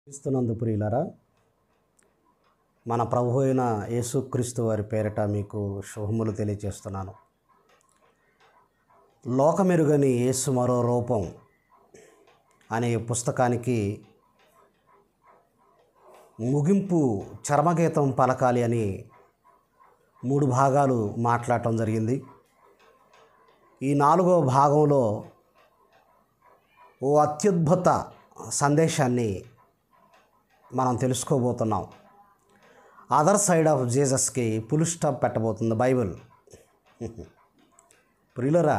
క్రీస్తునందు ప్రియులారా, మన ప్రభు అయిన యేసుక్రీస్తు వారి పేరిట మీకు శుభములు తెలియజేస్తున్నాను. లోకమెరుగని యేసు మరో రూపం అనే పుస్తకానికి ముగింపు చర్మగీతం పలకాలి అని 3 భాగాలు మాట్లాడటం జరిగింది. ఈ 4వ భాగంలో ఓ అత్యద్భుత సందేశాన్ని మనం తెలుసుకోబోతున్నాం. అదర్ సైడ్ ఆఫ్ జీసస్కి ఫుల్ స్టాప్ పెట్టబోతుంది బైబిల్. ప్రియులరా,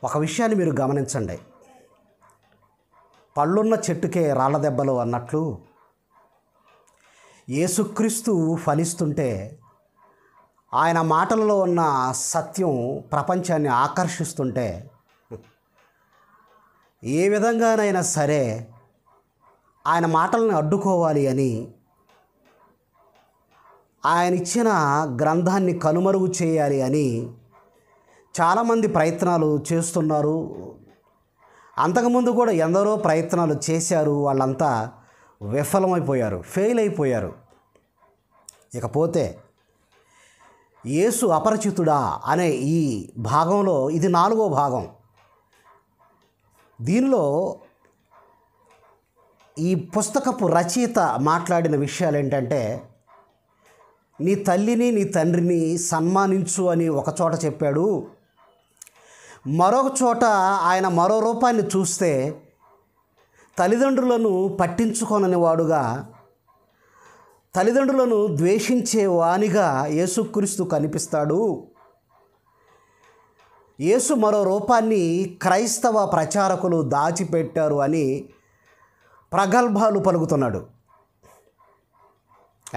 ఒక విషయాన్ని మీరు గమనించండి. పళ్ళున్న చెట్టుకే రాళ్ళ దెబ్బలు అన్నట్లు యేసుక్రీస్తు ఫలిస్తుంటే ఆయన మాటలలో ఉన్న సత్యం ప్రపంచాన్ని ఆకర్షిస్తుంటే ఏ విధంగానైనా సరే ఆయన మాటలను అడ్డుకోవాలి అని ఆయన ఇచ్చిన గ్రంథాన్ని కనుమరుగు చేయాలి అని చాలామంది ప్రయత్నాలు చేస్తున్నారు. అంతకుముందు కూడా ఎందరో ప్రయత్నాలు చేశారు. వాళ్ళంతా విఫలమైపోయారు, ఫెయిల్ అయిపోయారు. ఇకపోతే యేసు అపరిచితుడా అనే ఈ భాగంలో ఇది 4వ భాగం. దీనిలో ఈ పుస్తకపు రచయిత మాట్లాడిన విషయాలు ఏంటంటే, నీ తల్లిని నీ తండ్రిని సన్మానించు అని ఒక చోట చెప్పాడు. మరొక చోట ఆయన మరో రూపాన్ని చూస్తే తల్లిదండ్రులను పట్టించుకోనని వాడుగా, తల్లిదండ్రులను ద్వేషించే వానిగా యేసుక్రీస్తు కనిపిస్తాడు. యేసు మరో రూపాన్ని క్రైస్తవ ప్రచారకులు దాచిపెట్టారు అని ప్రగల్భాలు పలుకుతున్నాడు.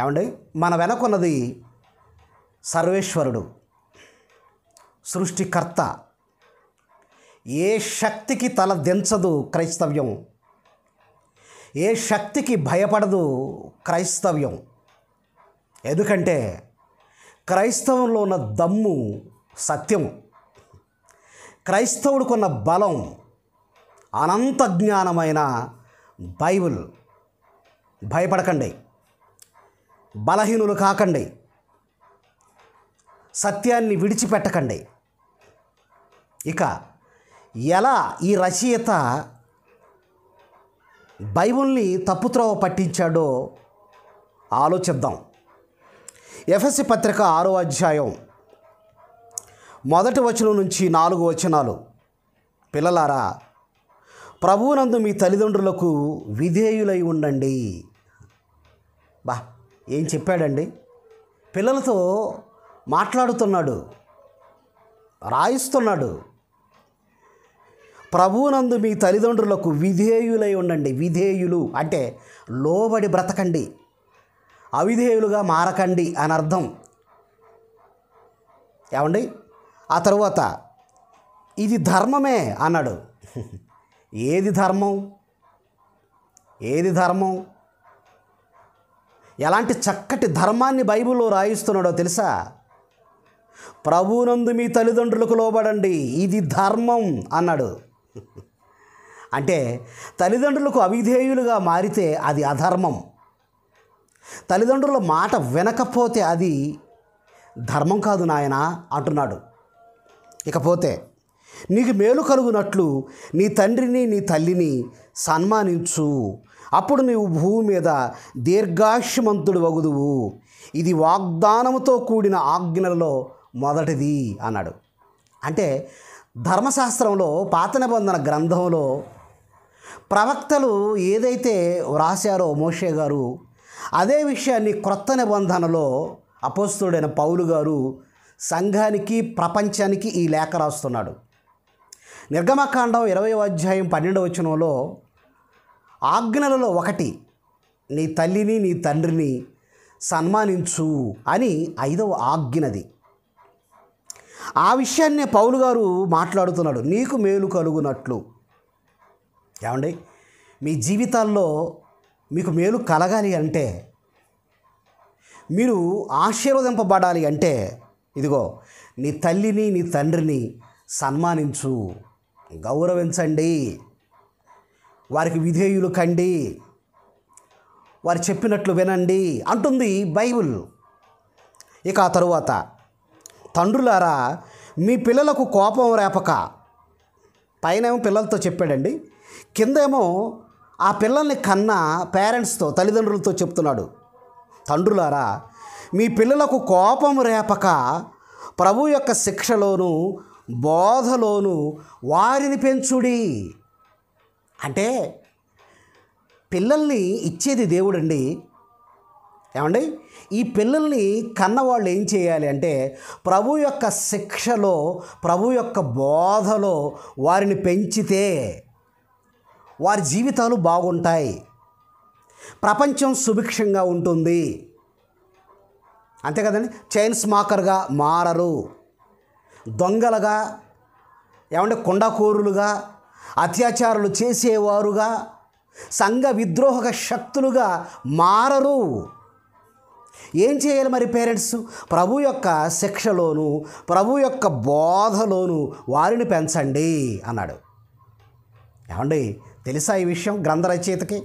ఏమండి, మన వెనకున్నది సర్వేశ్వరుడు, సృష్టికర్త. ఏ శక్తికి తల దించదు క్రైస్తవ్యం, ఏ శక్తికి భయపడదు క్రైస్తవ్యం. ఎందుకంటే క్రైస్తవంలో ఉన్న దమ్ము సత్యం, క్రైస్తవుడికున్న బలం అనంత జ్ఞానమైన బైబిల్. భయపడకండి, బలహీనులు కాకండి, సత్యాన్ని విడిచిపెట్టకండి. ఇక ఎలా ఈ రచయిత బైబిల్ని తప్పుత్రోవ పట్టించాడో ఆలోచిద్దాం. ఎఫెసీ పత్రిక 6వ అధ్యాయం 1వ వచనం నుంచి 4 వచనాలు. పిల్లలారా, ప్రభువునందు మీ తల్లిదండ్రులకు విధేయులై ఉండండి. ఏం చెప్పాడండి? పిల్లలతో మాట్లాడుతున్నాడు, రాయిస్తున్నాడు. ప్రభువునందు మీ తల్లిదండ్రులకు విధేయులై ఉండండి. విధేయులు అంటే లోబడి బ్రతకండి, అవిధేయులుగా మారకండి అని అర్థం. ఏమండి, ఆ తరువాత ఇది ధర్మమే అన్నాడు. ఏది ధర్మం? ఏది ధర్మం? ఎలాంటి చక్కటి ధర్మాన్ని బైబిల్లో రాయిస్తున్నాడో తెలుసా? ప్రభువునందు మీ తల్లిదండ్రులకు లోబడండి, ఇది ధర్మం అన్నాడు. అంటే తల్లిదండ్రులకు అవిధేయులుగా మారితే అది అధర్మం. తల్లిదండ్రుల మాట వినకపోతే అది ధర్మం కాదు నాయనా అంటున్నాడు. ఇకపోతే నీకు మేలు కలుగునట్లు నీ తండ్రిని నీ తల్లిని సన్మానించు, అప్పుడు నీవు భూమి మీద దీర్ఘాయుష్మంతుడు వగుదువు. ఇది వాగ్దానముతో కూడిన ఆజ్ఞలలో మొదటిది అన్నాడు. అంటే ధర్మశాస్త్రంలో, పాత నిబంధన గ్రంథంలో ప్రవక్తలు ఏదైతే వ్రాశారో మోషే గారు, అదే విషయాన్ని క్రొత్త నిబంధనలో అపోస్తలుడైన పౌలు గారు సంఘానికి, ప్రపంచానికి ఈ లేఖ రాస్తున్నాడు. నిర్గమకాండం 20వ అధ్యాయం 12వ వచనంలో ఆజ్ఞలలో ఒకటి నీ తల్లిని నీ తండ్రిని సన్మానించు అని 5వ ఆజ్ఞనది. ఆ విషయాన్నే పౌలు గారు మాట్లాడుతున్నాడు. నీకు మేలు కలుగునట్లు. ఏమండి, మీ జీవితాల్లో మీకు మేలు కలగాలి అంటే, మీరు ఆశీర్వదింపబడాలి అంటే, ఇదిగో నీ తల్లిని నీ తండ్రిని సన్మానించు, గౌరవించండి, వారికి విధేయులు కండి. వారు చెప్పినట్లు వినండి అంటుంది బైబిల్. ఇక ఆ తరువాత, తండ్రులారా మీ పిల్లలకు కోపం రేపక, పైనేమో పిల్లలతో చెప్పాడండి, కిందేమో ఆ పిల్లల్ని కన్న పేరెంట్స్తో, తల్లిదండ్రులతో చెప్తున్నాడు. తండ్రులారా మీ పిల్లలకు కోపం రేపక ప్రభు యొక్క శిక్షలోను బోధలోను వారిని పెంచుడి. అంటే పిల్లల్ని ఇచ్చేది దేవుడండి. ఏమండి, ఈ పిల్లల్ని కన్నవాళ్ళు ఏం చేయాలి అంటే ప్రభు యొక్క శిక్షలో, ప్రభు యొక్క బోధలో వారిని పెంచితే వారి జీవితాలు బాగుంటాయి, ప్రపంచం సుభిక్షంగా ఉంటుంది. అంతే కదండి. చైన్ స్మాకర్గా మారరు, దొంగలుగా, ఏమంటే కుండకోరులుగా, అత్యాచారాలు చేసేవారుగా, సంఘ విద్రోహక శక్తులుగా మారరు. ఏం చేయాలి మరి పేరెంట్స్? ప్రభు యొక్క శిక్షలోను ప్రభు యొక్క బోధలోను వారిని పెంచండి అన్నాడు. ఏమండి, తెలుసా ఈ విషయం? గ్రంథరచయితకి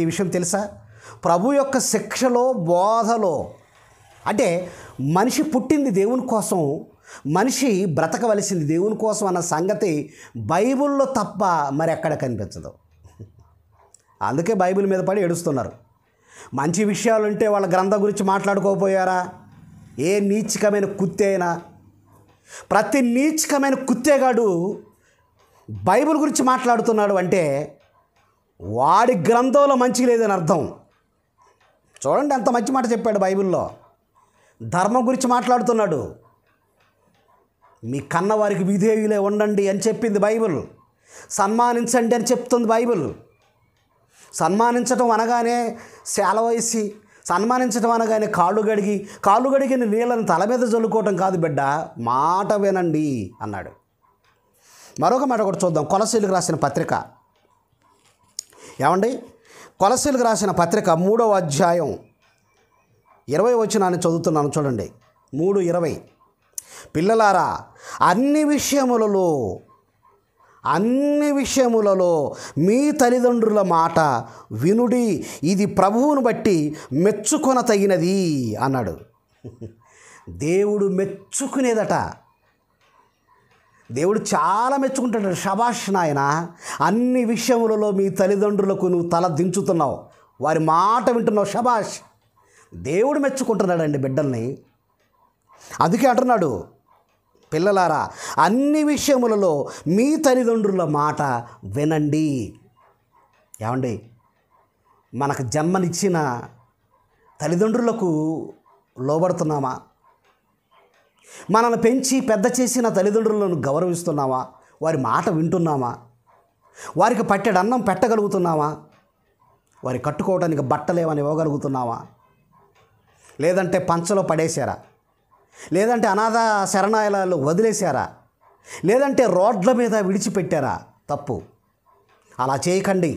ఈ విషయం తెలుసా? ప్రభు యొక్క శిక్షలో బోధలో, అంటే మనిషి పుట్టింది దేవుని కోసం, మనిషి బ్రతకవలసింది దేవుని కోసం అన్న సంగతి బైబిల్లో తప్ప మరి ఎక్కడ కనిపించదు. అందుకే బైబిల్ మీద పడి ఏడుస్తున్నారు. మంచి విషయాలుంటే వాళ్ళ గ్రంథం గురించి మాట్లాడుకోకపోయారా? ఏ నీచికమైన కుత్తే అయినా, ప్రతి నీచికమైన కుత్తేగాడు బైబిల్ గురించి మాట్లాడుతున్నాడు అంటే వాడి గ్రంథంలో మంచి లేదని అర్థం. చూడండి ఎంత మంచి మాట చెప్పాడు బైబిల్లో. ధర్మం గురించి మాట్లాడుతున్నాడు. మీ కన్నవారికి విధేయులే ఉండండి అని చెప్పింది బైబిల్. సన్మానించండి అని చెప్తుంది బైబిల్. సన్మానించటం అనగానే సెలవు వేసి, సన్మానించటం అనగానే కాళ్ళు గడిగిన నీళ్ళని తల మీద చల్లుకోవటం కాదు బిడ్డ, మాట వినండి అన్నాడు. మరొక మాట కూడా చూద్దాం. కొలసీలకు రాసిన పత్రిక, ఏమండి, కొలసీలకు రాసిన పత్రిక 3వ అధ్యాయం 20 వచనాన్ని చదువుతున్నాను చూడండి. 3:20, పిల్లలారా అన్ని విషయములలో మీ తల్లిదండ్రుల మాట వినుడి, ఇది ప్రభువును బట్టి మెచ్చుకొన తగినది అన్నాడు. దేవుడు మెచ్చుకునేదట. దేవుడు చాలా మెచ్చుకుంటాడు. శబాష్ నాయన, అన్ని విషయములలో మీ తల్లిదండ్రులకు నువ్వు తల దించుతున్నావు, వారి మాట వింటున్నావు, శబాష్. దేవుడు మెచ్చుకుంటున్నాడండి బిడ్డల్ని. అందుకే అంటున్నాడు, పిల్లలారా అన్ని విషయములలో మీ తల్లిదండ్రుల మాట వినండి. ఏమండి, మనకు జన్మనిచ్చిన తల్లిదండ్రులకు లోబడుతున్నామా? మనల్ని పెంచి పెద్ద చేసిన తల్లిదండ్రులను గౌరవిస్తున్నామా? వారి మాట వింటున్నామా? వారికి పట్టెడు అన్నం పెట్టగలుగుతున్నామా? వారి కట్టుకోవడానికి బట్టలేమని ఇవ్వగలుగుతున్నావా? లేదంటే పంచలో పడేశారా? లేదంటే అనాథ శరణాలయాలు వదిలేశారా? లేదంటే రోడ్ల మీద విడిచిపెట్టారా? తప్పు. అలా చేయకండి.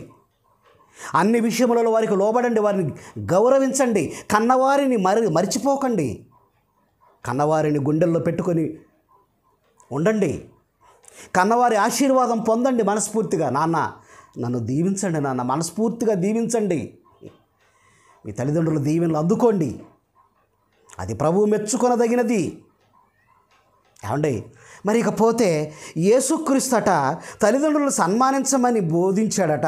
అన్ని విషయములలో వారికి లోబడండి, వారిని గౌరవించండి. కన్నవారిని మరిచిపోకండి. కన్నవారిని గుండెల్లో పెట్టుకొని ఉండండి. కన్నవారి ఆశీర్వాదం పొందండి మనస్ఫూర్తిగా. నాన్న నన్ను దీవించండి, నాన్న మనస్ఫూర్తిగా దీవించండి. మీ తల్లిదండ్రుల దీవెనలు అందుకోండి. అది ప్రభువు మెచ్చుకొనదగినది. ఏమండి, మరి ఇకపోతే యేసుక్రీస్తట తల్లిదండ్రులను సన్మానించమని బోధించాడట.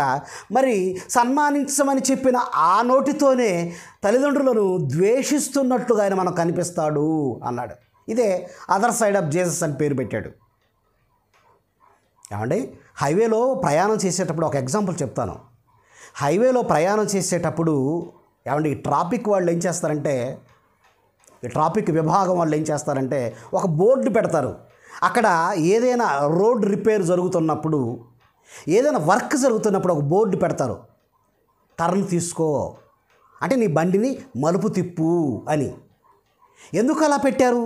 మరి సన్మానించమని చెప్పిన ఆ నోటితోనే తల్లిదండ్రులను ద్వేషిస్తున్నట్లుగా ఆయన మనకు కనిపిస్తాడు అన్నాడు. ఇదే అదర్ సైడ్ ఆఫ్ జీసస్ అని పేరు పెట్టాడు. ఏమండి, హైవేలో ప్రయాణం చేసేటప్పుడు ఒక ఎగ్జాంపుల్ చెప్తాను. హైవేలో ప్రయాణం చేసేటప్పుడు ఏమండి, ఈ ట్రాఫిక్ వాళ్ళు ఏం చేస్తారంటే, ఈ ట్రాఫిక్ విభాగం వాళ్ళు ఏం చేస్తారంటే ఒక బోర్డు పెడతారు. అక్కడ ఏదైనా రోడ్ రిపేర్ జరుగుతున్నప్పుడు, ఏదైనా వర్క్ జరుగుతున్నప్పుడు ఒక బోర్డు పెడతారు, టర్న్ తీసుకో అంటే నీ బండిని మలుపు తిప్పు అని. ఎందుకు అలా పెట్టారు?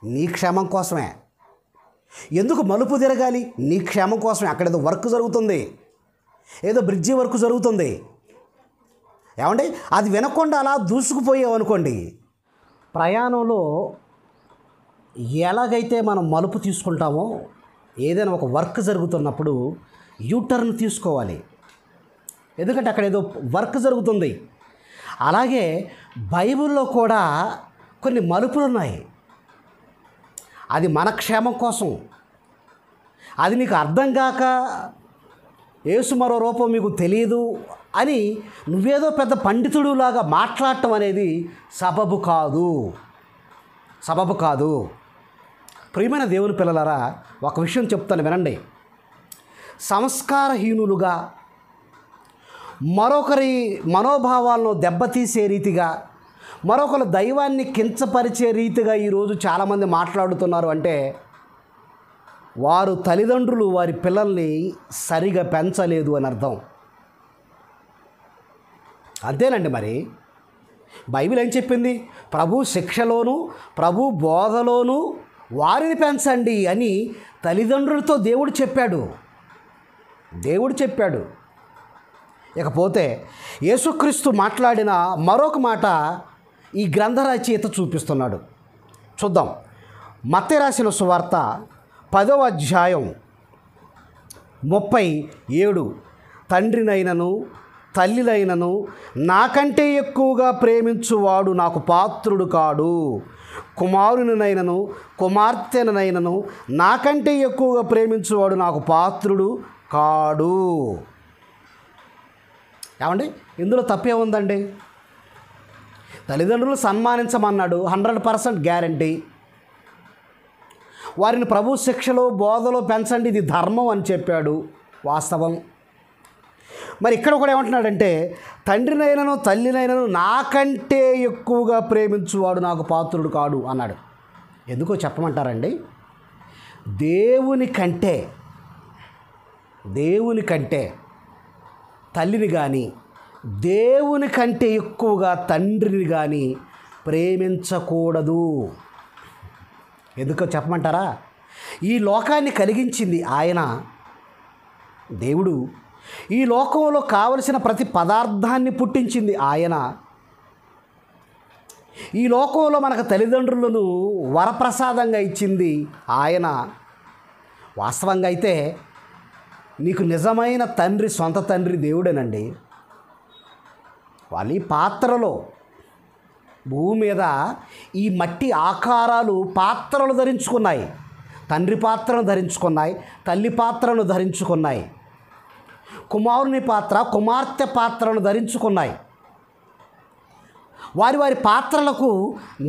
నీ క్షేమం కోసమే. ఎందుకు మలుపు తిరగాలి? నీ క్షేమం కోసమే. అక్కడ ఏదో వర్క్ జరుగుతుంది, ఏదో బ్రిడ్జి వర్క్ జరుగుతుంది. ఏమండి, అది వినకుండా అలా దూసుకుపోయామనుకోండి, ప్రయాణంలో ఎలాగైతే మనం మలుపు తీసుకుంటామో, ఏదైనా ఒక వర్క్ జరుగుతున్నప్పుడు యూటర్న్ తీసుకోవాలి. ఎందుకంటే అక్కడ ఏదో వర్క్ జరుగుతుంది. అలాగే బైబిల్లో కూడా కొన్ని మలుపులు ఉన్నాయి. అది మన క్షేమం కోసం. అది నీకు అర్థం కాక యేసు మరో రూపం మీకు తెలియదు అని నువ్వేదో పెద్ద పండితుడులాగా మాట్లాడటం అనేది సబబు కాదు. ప్రియమైన దేవుని పిల్లలారా, ఒక విషయం చెప్తాను వినండి. సంస్కారహీనులుగా, మరొకరి మనోభావాలను దెబ్బతీసే రీతిగా, మరొకరు దైవాన్ని కించపరిచే రీతిగా ఈరోజు చాలామంది మాట్లాడుతున్నారు. అంటే వారు తల్లిదండ్రులు వారి పిల్లల్ని సరిగా పెంచలేదు అని అర్థం. అంతేనండి. మరి బైబిల్ ఏం చెప్పింది? ప్రభు శిక్షలోను ప్రభు బోధలోను వారిని పెంచండి అని తల్లిదండ్రులతో దేవుడు చెప్పాడు. ఇకపోతే యేసుక్రీస్తు మాట్లాడిన మరొక మాట ఈ గ్రంథ రచయిత చూపిస్తున్నాడు. చూద్దాం. మత్తయి రాసిన సువార్త 10వ అధ్యాయం 37. తండ్రినైనను తల్లినైనను నాకంటే ఎక్కువగా ప్రేమించువాడు నాకు పాత్రుడు కాడు. కుమారునినైనను కుమార్తెనైనను నాకంటే ఎక్కువగా ప్రేమించువాడు నాకు పాత్రుడు కాడు. ఏమండి, ఇందులో తప్పే ఉందండి? తల్లిదండ్రులు సన్మానించమన్నాడు, 100% గ్యారంటీ. వారిని ప్రభు శిక్షలో బోధలో పెంచండి, ఇది ధర్మం అని చెప్పాడు, వాస్తవం. మరి ఇక్కడ కూడా ఏమంటున్నాడంటే, తండ్రినైనను తల్లినైనను నాకంటే ఎక్కువగా ప్రేమించువాడు నాకు పాత్రుడు కాడు అన్నాడు. ఎందుకో చెప్పమంటారండి? దేవుని కంటే తల్లిని కానీ, దేవుని కంటే ఎక్కువగా తండ్రిని కానీ ప్రేమించకూడదు. ఎందుకో చెప్పమంటారా? ఈ లోకాన్ని కలిగించింది ఆయన. దేవుడు ఈ లోకంలో కావలసిన ప్రతి పదార్థాన్ని పుట్టించింది ఆయన. ఈ లోకంలో మనకు తల్లిదండ్రులను వరప్రసాదంగా ఇచ్చింది ఆయన. వాస్తవంగా అయితే నీకు నిజమైన తండ్రి, సొంత తండ్రి దేవుడేనండి. వాళ్ళు ఈ పాత్రలో, భూమి మీద ఈ మట్టి ఆకారాలు పాత్రలు ధరించుకున్నాయి. తండ్రి పాత్రను ధరించుకున్నాయి, తల్లి పాత్రను ధరించుకున్నాయి, కుమారుని పాత్ర, కుమార్తె పాత్రను ధరించుకున్నాయి. వారి పాత్రలకు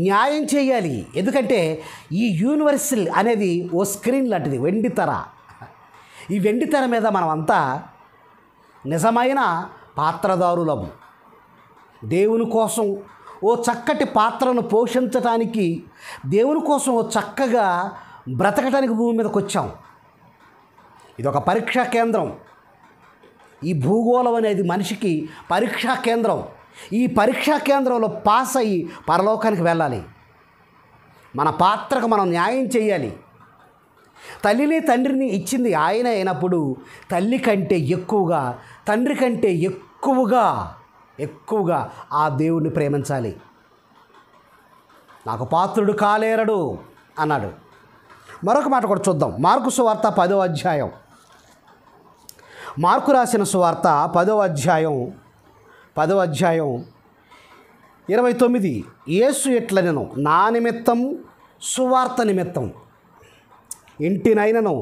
న్యాయం చేయాలి. ఎందుకంటే ఈ యూనివర్సల్ అనేది ఓ స్క్రీన్ లాంటిది, వెండితెర. ఈ వెండితెర మీద మనమంతా నిజమైన పాత్రదారులము. దేవుని కోసం ఓ చక్కటి పాత్రను పోషించటానికి, దేవుని కోసం ఓ చక్కగా బ్రతకటానికి భూమి మీదకి వచ్చాం. ఇదొక పరీక్షా కేంద్రం. ఈ భూగోళం అనేది మనిషికి పరీక్షా కేంద్రం. ఈ పరీక్షా కేంద్రంలో పాస్ అయ్యి పరలోకానికి వెళ్ళాలి. మన పాత్రకు మనం న్యాయం చేయాలి. తల్లిని తండ్రిని ఇచ్చింది ఆయన అయినప్పుడు తల్లి కంటే ఎక్కువగా, తండ్రి కంటే ఎక్కువగా ఆ దేవుణ్ణి ప్రేమించాలి. నాకు పాత్రుడు కాలేరడు అన్నాడు. మరొక మాట కూడా చూద్దాం. మార్కు సువార్త 10వ అధ్యాయం. మార్కు రాసిన సువార్త 10వ అధ్యాయం 29. యేసు ఎట్లనెను, నా నిమిత్తం సువార్త నిమిత్తం ఇంటినైనను,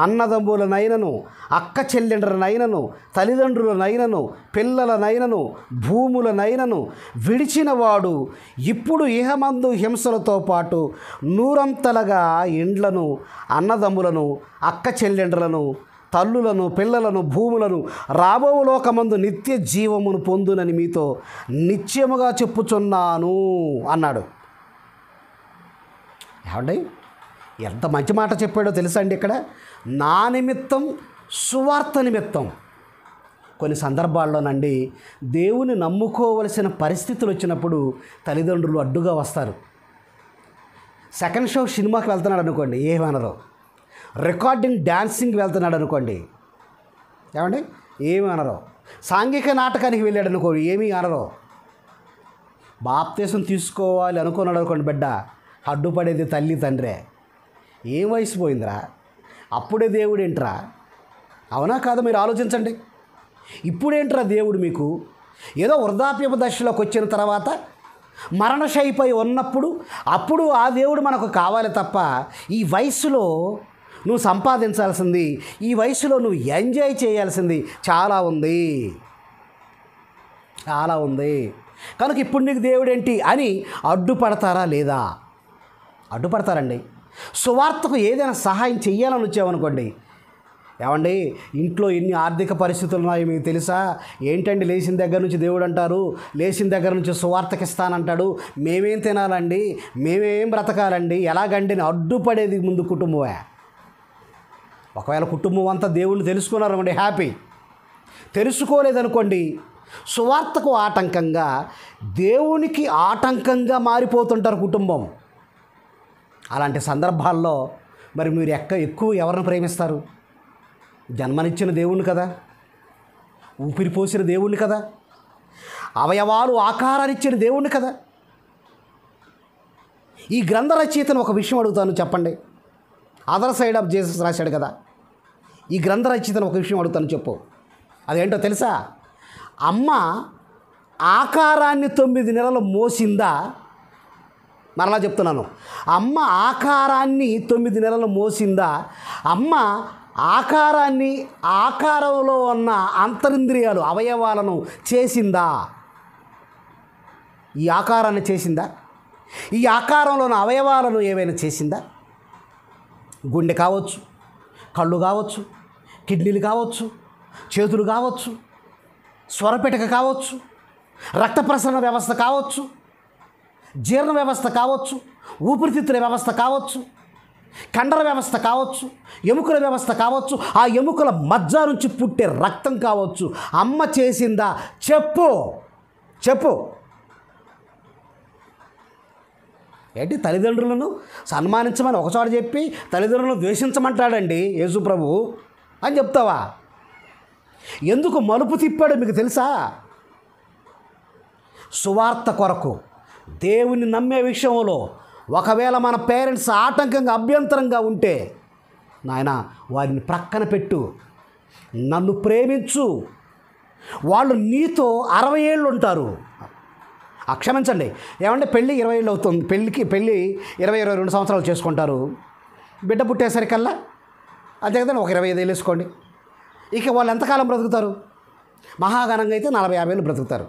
అన్నదమ్ములనైనను, అక్క చెల్లెండ్రనైనను, తల్లిదండ్రులనైనను, పిల్లలనైనను, భూములనైనను విడిచినవాడు ఇప్పుడు ఇహమందు హింసలతో పాటు నూరంతలుగా ఇండ్లను, అన్నదమ్ములను, అక్క చెల్లెండ్రలను, తల్లులను, పిల్లలను, భూములను రాబో లోకమందు నిత్య జీవమును పొందునని మీతో నిశ్చయముగా చెప్పుచున్నాను అన్నాడు. ఏమండి, ఎంత మంచి మాట చెప్పాడో తెలుసా అండి? ఇక్కడ నా నిమిత్తం, సువార్త నిమిత్తం. కొన్ని సందర్భాల్లోనండి దేవుని నమ్ముకోవలసిన పరిస్థితులు వచ్చినప్పుడు తల్లిదండ్రులు అడ్డుగా వస్తారు. సెకండ్ షో సినిమాకి వెళ్తున్నాడు అనుకోండి, ఏమనరు. రికార్డింగ్ డ్యాన్సింగ్కి వెళ్తున్నాడు అనుకోండి, ఏమండి, ఏమి అనరు. సాంఘిక నాటకానికి వెళ్ళాడు అనుకోండి, ఏమీ అనరు. బాప్తీసం తీసుకోవాలి అనుకున్నాడు అనుకోండి, బిడ్డ, అడ్డుపడేది తల్లి తండ్రే. ఏం వయసు పోయిందిరా, అప్పుడే దేవుడు ఏంట్రా? అవునా కాదు? మీరు ఆలోచించండి. ఇప్పుడేంట్రా దేవుడు మీకు? ఏదో వృద్ధాప్యపు దశలోకి వచ్చిన తర్వాత మరణశైపై ఉన్నప్పుడు అప్పుడు ఆ దేవుడు మనకు కావాలి తప్ప ఈ వయసులో నువ్వు సంపాదించాల్సింది, ఈ వయసులో నువ్వు ఎంజాయ్ చేయాల్సింది చాలా ఉంది, చాలా ఉంది. కనుక ఇప్పుడు నీకు దేవుడేంటి అని అడ్డుపడతారా లేదా? అడ్డుపడతారండి. సువార్తకు ఏదైనా సహాయం చెయ్యాలని వచ్చామనుకోండి, ఏమండి ఇంట్లో ఎన్ని ఆర్థిక పరిస్థితులు ఉన్నాయో మీకు తెలుసా? ఏంటండి లేచిన దగ్గర నుంచి దేవుడు అంటారు, లేచిన దగ్గర నుంచి సువార్తకి ఇస్తానంటాడు, మేమేం తినాలండి, మేమేం బ్రతకాలండి, ఎలాగండి అని అడ్డుపడేది ముందు కుటుంబమే. ఒకవేళ కుటుంబం అంతా దేవుణ్ణి తెలుసుకున్నారనుకోండి హ్యాపీ. తెలుసుకోలేదనుకోండి సువార్తకు ఆటంకంగా, దేవునికి ఆటంకంగా మారిపోతుంటారు కుటుంబం. అలాంటి సందర్భాల్లో మరి మీరు ఎక్కువ ఎవరిని ప్రేమిస్తారు? జన్మనిచ్చిన దేవుణ్ణి కదా, ఊపిరి పోసిన దేవుణ్ణి కదా, అవయవాలు ఆకారాన్నిచ్చిన దేవుణ్ణి కదా. ఈ గ్రంథ రచయితను ఒక విషయం అడుగుతాను, చెప్పండి. అదర్ సైడ్ ఆఫ్ జీసస్ రాశాడు కదా. ఈ గ్రంథ రచయితను ఒక విషయం అడుగుతాను, చెప్పు. అదేంటో తెలుసా? అమ్మ ఆకారాన్ని 9 నెలలు మోసిందా? మరలా చెప్తున్నాను, అమ్మ ఆకారాన్ని 9 నెలలు మోసిందా? అమ్మ ఆకారాన్ని, ఆకారంలో ఉన్న అంతరింద్రియాలు అవయవాలను చేసిందా? ఈ ఆకారాన్ని చేసిందా? ఈ ఆకారంలో ఉన్న అవయవాలను ఏవైనా చేసిందా? గుండె కావచ్చు, కళ్ళు కావచ్చు, కిడ్నీలు కావచ్చు, చేతులు కావచ్చు, స్వరపెటక కావచ్చు, రక్త ప్రసరణ వ్యవస్థ కావచ్చు, జీర్ణ వ్యవస్థ కావచ్చు, ఊపిరితిత్తుల వ్యవస్థ కావచ్చు, కండర వ్యవస్థ కావచ్చు, ఎముకల వ్యవస్థ కావచ్చు, ఆ ఎముకల మజ్జ నుంచి పుట్టే రక్తం కావచ్చు. అమ్మ చేసిందా? చెప్పు, చెప్పు. ఏంటి తల్లిదండ్రులను సన్మానించమని ఒకచోట చెప్పి తల్లిదండ్రులను ద్వేషించమంటాడండి యేసు ప్రభువు అని చెప్తావా? ఎందుకు మలుపు తిప్పాడు మీకు తెలుసా? సువార్త కొరకు దేవుని నమ్మే విషయంలో ఒకవేళ మన పేరెంట్స్ ఆటంకంగా, అభ్యంతరంగా ఉంటే, నాయన వారిని ప్రక్కన పెట్టు, నన్ను ప్రేమించు. వాళ్ళు నీతో 60 ఏళ్ళు ఉంటారు. క్షమించండి, ఏమంటే పెళ్ళి 20 ఏళ్ళు అవుతుంది, పెళ్ళి 20-22 సంవత్సరాలు చేసుకుంటారు. బిడ్డ పుట్టేసరికల్లా అంతే కదండి, ఒక 25 ఏళ్ళు వేసుకోండి. ఇక వాళ్ళు ఎంతకాలం బ్రతుకుతారు? మహాఘనంగా అయితే 40-50 ఏళ్ళు బ్రతుకుతారు.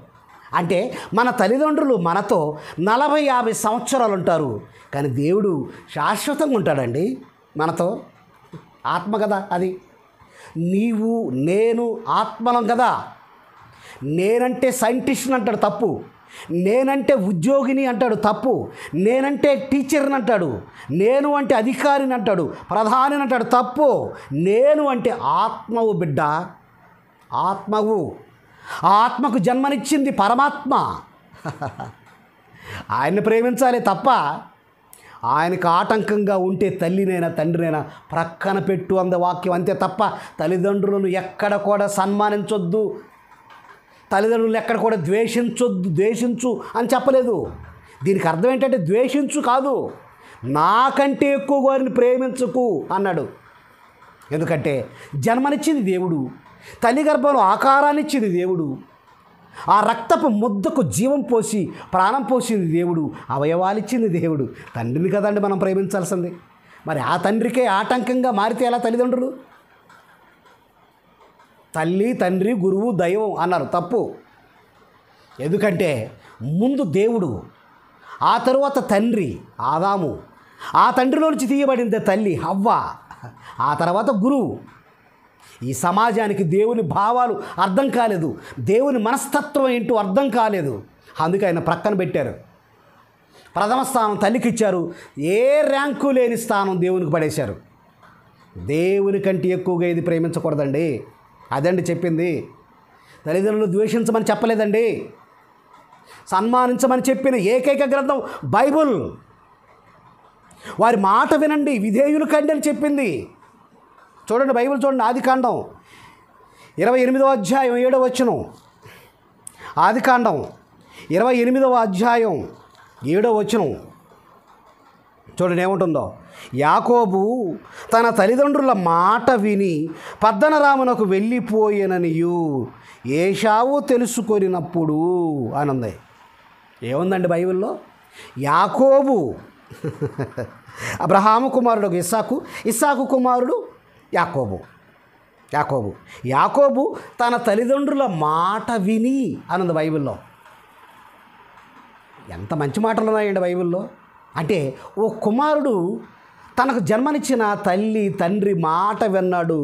అంటే మన తల్లిదండ్రులు మనతో 40-50 సంవత్సరాలు ఉంటారు. కానీ దేవుడు శాశ్వతంగా ఉంటాడండి మనతో. ఆత్మ కదా అది. నీవు నేను ఆత్మలం కదా. నేనంటే సైంటిస్ట్ని అంటాడు, తప్పు. నేనంటే ఉద్యోగిని అంటాడు, తప్పు. నేనంటే టీచర్ని అంటాడు, నేను అంటే అధికారిని అంటాడు, ప్రధానిని అంటాడు, తప్పు. నేను అంటే ఆత్మవు బిడ్డ, ఆత్మవు. ఆ ఆత్మకు జన్మనిచ్చింది పరమాత్మ. ఆయన్ని ప్రేమించాలి తప్ప ఆయనకు ఆటంకంగా ఉంటే తల్లినైనా తండ్రినైనా ప్రక్కన పెట్టు అంద వాక్యం, అంతే తప్ప తల్లిదండ్రులను ఎక్కడ కూడా సన్మానించొద్దు, తల్లిదండ్రులను ఎక్కడ కూడా ద్వేషించు అని చెప్పలేదు. దీనికి అర్థం ఏంటంటే ద్వేషించు కాదు, నాకంటే ఎక్కువ వారిని ప్రేమించకు అన్నాడు. ఎందుకంటే జన్మనిచ్చింది దేవుడు, తల్లి గర్భంలో ఆకారాన్ని ఇచ్చింది దేవుడు, ఆ రక్తపు ముద్దకు జీవం పోసి ప్రాణం పోసింది దేవుడు, అవయవాలు ఇచ్చింది దేవుడు. తండ్రిని కదండి మనం ప్రేమించాల్సింది. మరి ఆ తండ్రికే ఆటంకంగా మారితే ఎలా తల్లిదండ్రులు? తల్లి, తండ్రి, గురువు, దైవం అన్నారు, తప్పు. ఎందుకంటే ముందు దేవుడు, ఆ తరువాత తండ్రి ఆదాము, ఆ తండ్రిలో నుంచి తీయబడింది తల్లి హవ్వ, ఆ తర్వాత గురువు. ఈ సమాజానికి దేవుని భావాలు అర్థం కాలేదు, దేవుని మనస్తత్వం ఏంటో అర్థం కాలేదు. అందుకే ఆయన ప్రక్కన పెట్టారు. ప్రథమ స్థానం తల్లికి ఇచ్చారు, ఏ ర్యాంకు లేని స్థానం దేవునికి పడేశారు. దేవుని కంటే ఎక్కువగా ఇది ప్రేమించకూడదండి, అదండి చెప్పింది. తల్లిదండ్రులను ద్వేషించమని చెప్పలేదండి, సన్మానించమని చెప్పిన ఏకైక గ్రంథం బైబుల్. వారి మాట వినండి, విధేయులు కండి అని చెప్పింది. చూడండి బైబిల్ చూడండి, ఆదికాండం 28వ అధ్యాయం 7వ వచనం. ఆదికాండం 28వ అధ్యాయం 7వ వచనం చూడండి ఏముంటుందో. యాకోబు తన తల్లిదండ్రుల మాట విని పద్దనరామునకు వెళ్ళిపోయేననియు ఏశావు తెలుసుకొనినప్పుడు అని ఉంది. ఏముందండి బైబిల్లో? యాకోబు అబ్రహాము కుమారుడు ఇస్సాకు, ఇస్సాకు కుమారుడు యాకోబు. యాకోబు తన తల్లిదండ్రుల మాట విని అనుంది బైబిల్లో. ఎంత మంచి మాటలు ఉన్నాయండి బైబిల్లో. అంటే ఓ కుమారుడు తనకు జన్మనిచ్చిన తల్లి తండ్రి మాట విన్నాడు,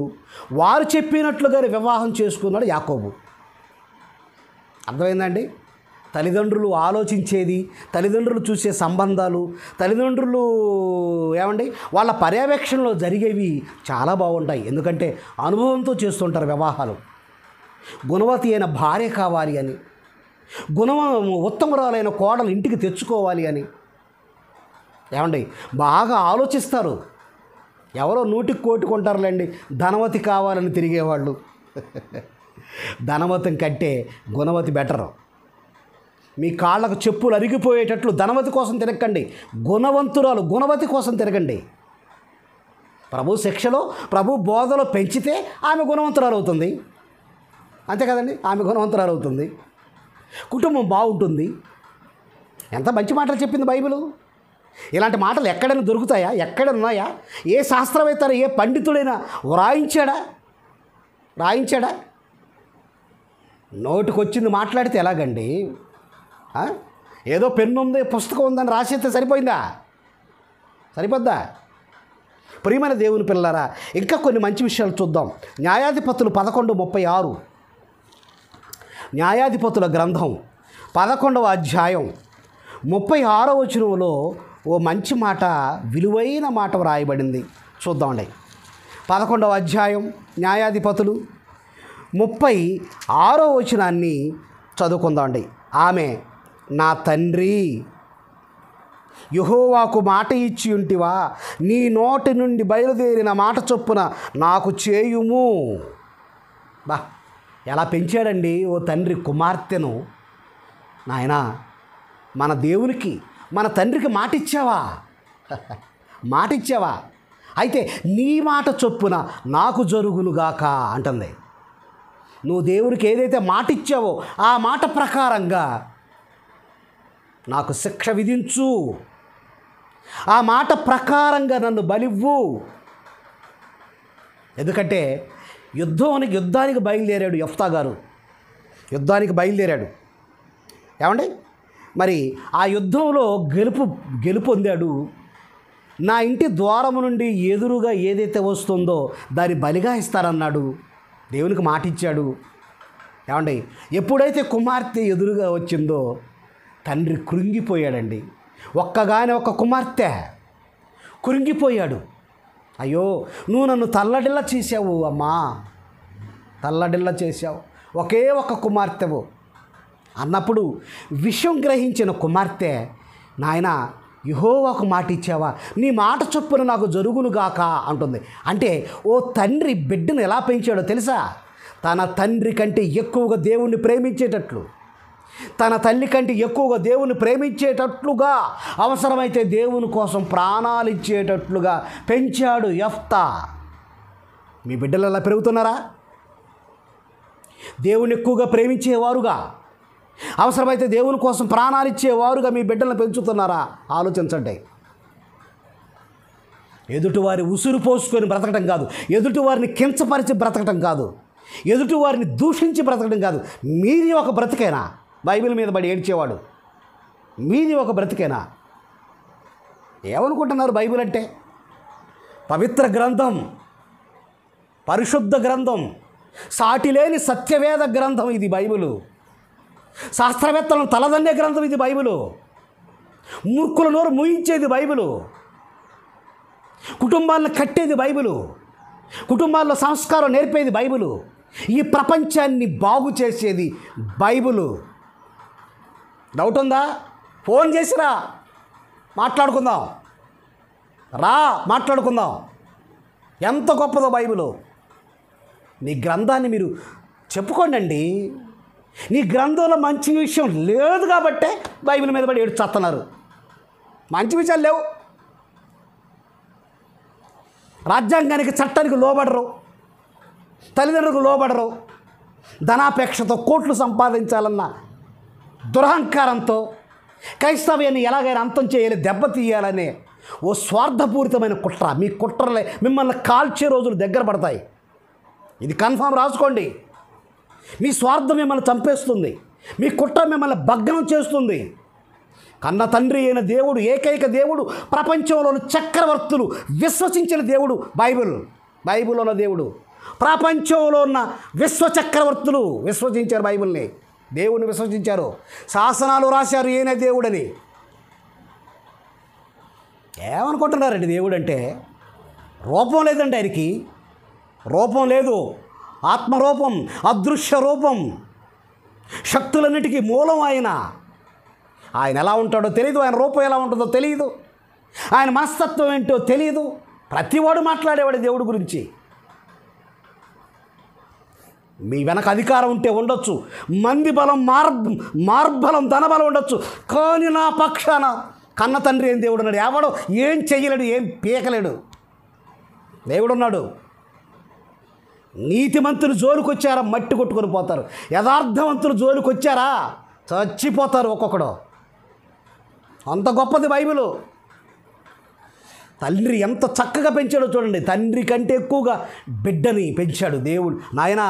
వారు చెప్పినట్లుగానే వివాహం చేసుకున్నాడు యాకోబు. అర్థమైందండి? తల్లిదండ్రులు ఆలోచించేది, తల్లిదండ్రులు చూసే సంబంధాలు, తల్లిదండ్రులు వాళ్ళ పర్యవేక్షణలో జరిగేవి చాలా బాగుంటాయి. ఎందుకంటే అనుభవంతో చేస్తుంటారు వివాహాలు. గుణవతి అయిన భార్య కావాలి అని, ఉత్తమరాలైన కోడలు ఇంటికి తెచ్చుకోవాలి అని బాగా ఆలోచిస్తారు. ఎవరో 100కి కోటి కొంటారులేండి ధనవతి కావాలని తిరిగేవాళ్ళు. ధనవతం కంటే గుణవతి బెటరు. మీ కాళ్ళకు చెప్పులు అరిగిపోయేటట్లు ధనవతి కోసం తిరగండి, గుణవతి కోసం తిరగండి. ప్రభు శిక్షలో, ప్రభు బోధలో పెంచితే ఆమె గుణవంతురాలు అవుతుంది. అంతే కదండి, ఆమె గుణవంతురాలు అవుతుంది, కుటుంబం బాగుంటుంది. ఎంత మంచి మాటలు చెప్పింది బైబిలు. ఇలాంటి మాటలు ఎక్కడైనా దొరుకుతాయా? ఎక్కడ ఉన్నాయా? ఏ శాస్త్రవేత్త, ఏ పండితుడైనా రాయించాడా? నోటికొచ్చింది మాట్లాడితే ఎలాగండి? ఏదో పెన్ను ఉంది, పుస్తకం ఉందని రాసేస్తే సరిపోద్దా? ప్రియమైన దేవుని పిల్లలారా, ఇంకా కొన్ని మంచి విషయాలు చూద్దాం. న్యాయాధిపతులు 11:36, న్యాయాధిపతుల గ్రంథం 11వ అధ్యాయం 36వ వచనంలో ఓ మంచి మాట, విలువైన మాట వ్రాయబడింది. చూద్దామండి. 11వ అధ్యాయం న్యాయాధిపతులు 36వ వచనాన్ని చదువుకుందామండి. ఆమె, నా తండ్రి, యెహోవాకు మాట ఇచ్చి ఉంటివా, నీ నోటి నుండి బయలుదేరిన మాట చొప్పున నాకు చేయుము. ఎలా పెంచాడండి ఓ తండ్రి కుమార్తెను. నాయనా, మన దేవునికి, మన తండ్రికి మాట ఇచ్చావా? అయితే నీ మాట చొప్పున నాకు జరుగునుగాక అంటుంది. నువ్వు దేవునికి ఏదైతే మాట ఇచ్చావో ఆ మాట ప్రకారంగా నాకు శిక్ష విధించు, ఆ మాట ప్రకారంగా నన్ను బలివ్వు. ఎందుకంటే యుద్ధానికి బయలుదేరాడు యెఫ్తా గారు, యుద్ధానికి బయలుదేరాడు. మరి ఆ యుద్ధంలో గెలుపు పొందాడు. నా ఇంటి ద్వారము నుండి ఎదురుగా ఏదైతే వస్తుందో దాన్ని బలిగా ఇస్తారన్నాడు. దేవునికి మాట ఇచ్చాడు. ఎప్పుడైతే కుమార్తె ఎదురుగా వచ్చిందో తండ్రి కృంగిపోయాడండి. ఒక్క కుమార్తె, కృంగిపోయాడు. అయ్యో, నువ్వు నన్ను తల్లడిల్లా చేసావు అమ్మా, తల్లడిల్లా చేసావు, ఒకే ఒక్క కుమార్తెవు అన్నప్పుడు విషయం గ్రహించిన కుమార్తె, నాయనా, యెహోవాకు మాట ఇచ్చావా, నీ మాట చొప్పున నాకు జరుగునుగాక అంటుంది. అంటే ఓ తండ్రి బిడ్డను ఎలా పెంచాడో తెలుసా? తన తండ్రి కంటే ఎక్కువగా దేవుణ్ణి ప్రేమించేటట్లు, తన తల్లి కంటే ఎక్కువగా దేవుని ప్రేమించేటట్లుగా, అవసరమైతే దేవుని కోసం ప్రాణాలు ఇచ్చేటట్లుగా పెంచాడు యెఫ్తా. మీ బిడ్డలు ఎలా పెరుగుతున్నారా? దేవుని ఎక్కువగా ప్రేమించేవారుగా, అవసరమైతే దేవుని కోసం ప్రాణాలు ఇచ్చేవారుగా మీ బిడ్డలను పెంచుతున్నారా? ఆలోచించండి. ఎదుటివారి ఉసురు పోసుకొని బ్రతకడం కాదు, ఎదుటివారిని కించపరిచి బ్రతకడం కాదు, ఎదుటివారిని దూషించి బ్రతకడం కాదు. మీది ఒక బ్రతికేనా? బైబిల్ మీద పడి ఏడ్చేవాడు, మీది ఒక బ్రతికేనా? ఏమనుకుంటున్నారు బైబిల్ అంటే? పవిత్ర గ్రంథం, పరిశుద్ధ గ్రంథం, సాటిలేని సత్యవేద గ్రంథం ఇది బైబిలు. శాస్త్రవేత్తలను తలదన్నే గ్రంథం ఇది బైబిలు. మూర్ఖుల నోరు మూయించేది బైబిలు. కుటుంబాలను కట్టేది బైబిలు. కుటుంబాల్లో సంస్కారం నేర్పేది బైబిలు. ఈ ప్రపంచాన్ని బాగు చేసేది బైబిలు. డౌట్ ఉందా? ఫోన్ చేసిరా, మాట్లాడుకుందాం, మాట్లాడుకుందాం. ఎంత గొప్పదో బైబిలు. మీ గ్రంథాన్ని మీరు చెప్పుకోండి. నీ గ్రంథంలో మంచి విషయం లేదు కాబట్టే బైబిల్ మీద పడి ఏడ్చేస్తున్నారు. మంచి విషయాలు లేవు. రాజ్యాంగానికి, చట్టానికి లోబడరు, తల్లిదండ్రులకు లోబడరు, ధనాపేక్షతో కోట్లు సంపాదించాలన్న దురహంకారంతో క్రైస్తవ్యాన్ని ఎలాగైనా అంతం చేయాలి, దెబ్బతీయాలనే ఓ స్వార్థపూరితమైన కుట్ర. మీ కుట్రలే మిమ్మల్ని కాల్చే రోజులు దగ్గర పడతాయి. ఇది కన్ఫామ్, రాసుకోండి. మీ స్వార్థం మిమ్మల్ని చంపేస్తుంది, మీ కుట్ర మిమ్మల్ని భగ్నం చేస్తుంది. కన్న తండ్రి అయిన దేవుడు, ఏకైక దేవుడు, ప్రపంచంలోని చక్రవర్తులు విశ్వసించిన దేవుడు బైబిల్లో ఉన్న దేవుడు. ప్రపంచంలో ఉన్న విశ్వ చక్రవర్తులు విశ్వసించారు బైబిల్ని, దేవుడిని విశ్వసించారు, శాసనాలు రాశారు ఈయన దేవుడని. ఏమనుకుంటున్నారండి? దేవుడు అంటే రూపం లేదండి, ఆయనకి రూపం లేదు. ఆత్మరూపం, అదృశ్య రూపం, శక్తులన్నిటికీ మూలం ఆయన. ఆయన ఎలా ఉంటాడో తెలియదు, ఆయన రూపం ఎలా ఉంటుందో తెలియదు, ఆయన మనస్తత్వం ఏంటో తెలియదు. ప్రతివాడు మాట్లాడేవాడు దేవుడి గురించి. మీ వెనక అధికారం ఉంటే ఉండొచ్చు, మంది బలం, మార్బలం, ధనబలం ఉండొచ్చు, కానీ నా పక్షాన కన్న తండ్రి ఏం దేవుడు ఉన్నాడు. ఎవడో ఏం చెయ్యలేడు, ఏం పీకలేడు. దేవుడున్నాడు. నీతిమంతులు జోలికొచ్చారా మట్టి కొట్టుకొని పోతారు, యథార్థవంతులు జోలికొచ్చారా చచ్చిపోతారు ఒక్కొక్కడు. అంత గొప్పది బైబిలు. తండ్రి ఎంత చక్కగా పెంచాడో చూడండి. తండ్రి కంటే ఎక్కువగా బిడ్డని పెంచాడు దేవుడు. నాయనా,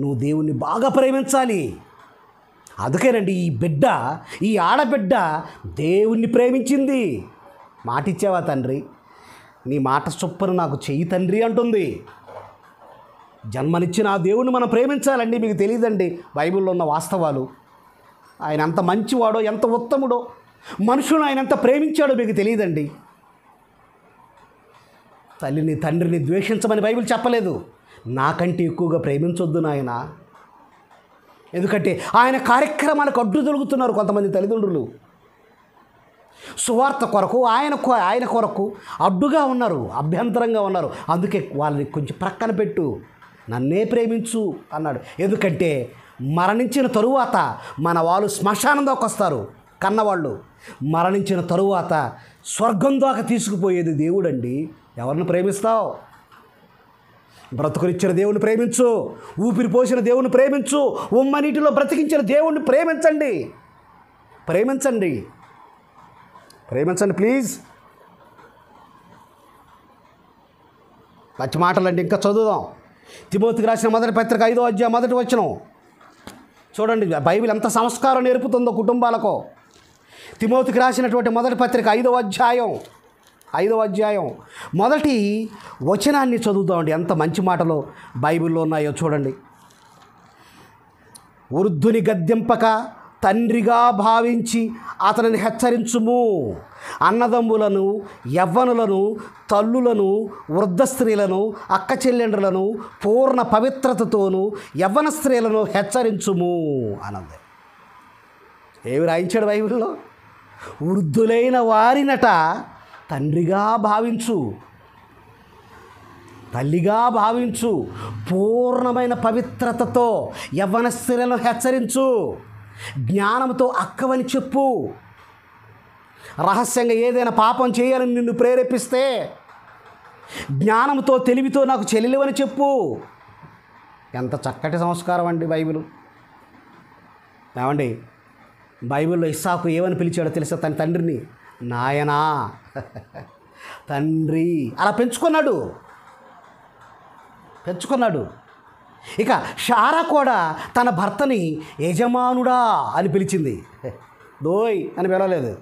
నువ్వు దేవుణ్ణి బాగా ప్రేమించాలి. అందుకేనండి ఈ ఆడబిడ్డ దేవుణ్ణి ప్రేమించింది. మాట ఇచ్చావా తండ్రి, నీ మాట చొప్పున నాకు చెయ్యి తండ్రి అంటుంది. జన్మనిచ్చిన ఆ దేవుణ్ణి మనం ప్రేమించాలండి. మీకు తెలియదండి బైబిల్లో ఉన్న వాస్తవాలు. ఆయన ఎంత మంచివాడో, ఎంత ఉత్తముడో, మనుషులను ఆయన ఎంత ప్రేమించాడో మీకు తెలియదండి. తల్లిని తండ్రిని ద్వేషించమని బైబిల్ చెప్పలేదు. నాకంటే ఎక్కువగా ప్రేమించొద్దు నాయన. ఎందుకంటే ఆయన కార్యక్రమాలకు అడ్డు తొలుగుతున్నారు కొంతమంది తల్లిదండ్రులు. సువార్త కొరకు ఆయన కొరకు అడ్డుగా ఉన్నారు, అభ్యంతరంగా ఉన్నారు. అందుకే వాళ్ళని కొంచెం ప్రక్కన పెట్టు, నన్నే ప్రేమించు అన్నాడు. ఎందుకంటే మరణించిన తరువాత మన వాళ్ళు శ్మశానంలోకి వస్తారు. కన్నవాళ్ళు మరణించిన తరువాత స్వర్గం దాకా తీసుకుపోయేది దేవుడండి. ఎవరిని ప్రేమిస్తావు? బ్రతుకునిచ్చిన దేవుని ప్రేమించు, ఊపిరి పోసిన దేవుని ప్రేమించు, ఉమ్మనీటిలో బ్రతికించిన దేవుణ్ణి ప్రేమించండి. ప్రేమించండి ప్లీజ్. మంచి మాటలండి. ఇంకా చదువుదాం. తిమోతికి రాసిన మొదటి పత్రిక 5వ అధ్యాయం 1వ వచనం చూడండి. బైబిల్ ఎంత సంస్కారం నేర్పుతుందో కుటుంబాలకు. తిమోతికి రాసినటువంటి మొదటి పత్రిక 5వ అధ్యాయం మొదటి వచనాన్ని చదువుతామండి. ఎంత మంచి మాటలు బైబిల్లో ఉన్నాయో చూడండి. వృద్ధుని గద్దెంపక తండ్రిగా భావించి అతనిని హెచ్చరించుము. అన్నదమ్ములను, యవ్వనులను, తల్లులను, వృద్ధ స్త్రీలను, అక్క చెల్లెండ్రులను పూర్ణ పవిత్రతతోనూ యవ్వన స్త్రీలను హెచ్చరించుము అన్నది. ఏమి రాయించాడు బైబిల్లో? వృద్ధులైన వారినట తండ్రిగా భావించు, తల్లిగా భావించు, పూర్ణమైన పవిత్రతతో యవ్వన స్త్రీలను హెచ్చరించు, జ్ఞానంతో అక్కవని చెప్పు. రహస్యంగా ఏదైనా పాపం చేయాలని నిన్ను ప్రేరేపిస్తే జ్ఞానంతో, తెలివితో నాకు చెల్లెలివని చెప్పు. ఎంత చక్కటి సంస్కారం అండి బైబిల్. ఏమండి, బైబిల్లో ఇస్సాకు ఏమని పిలిచాడో తెలుసా? తన తండ్రిని నాయనా, తండ్రి అలా పెంచుకున్నాడు. ఇక షారా కూడా తన భర్తని యజమానుడా అని పిలిచింది. దోయ్ అని పిలవలేదు,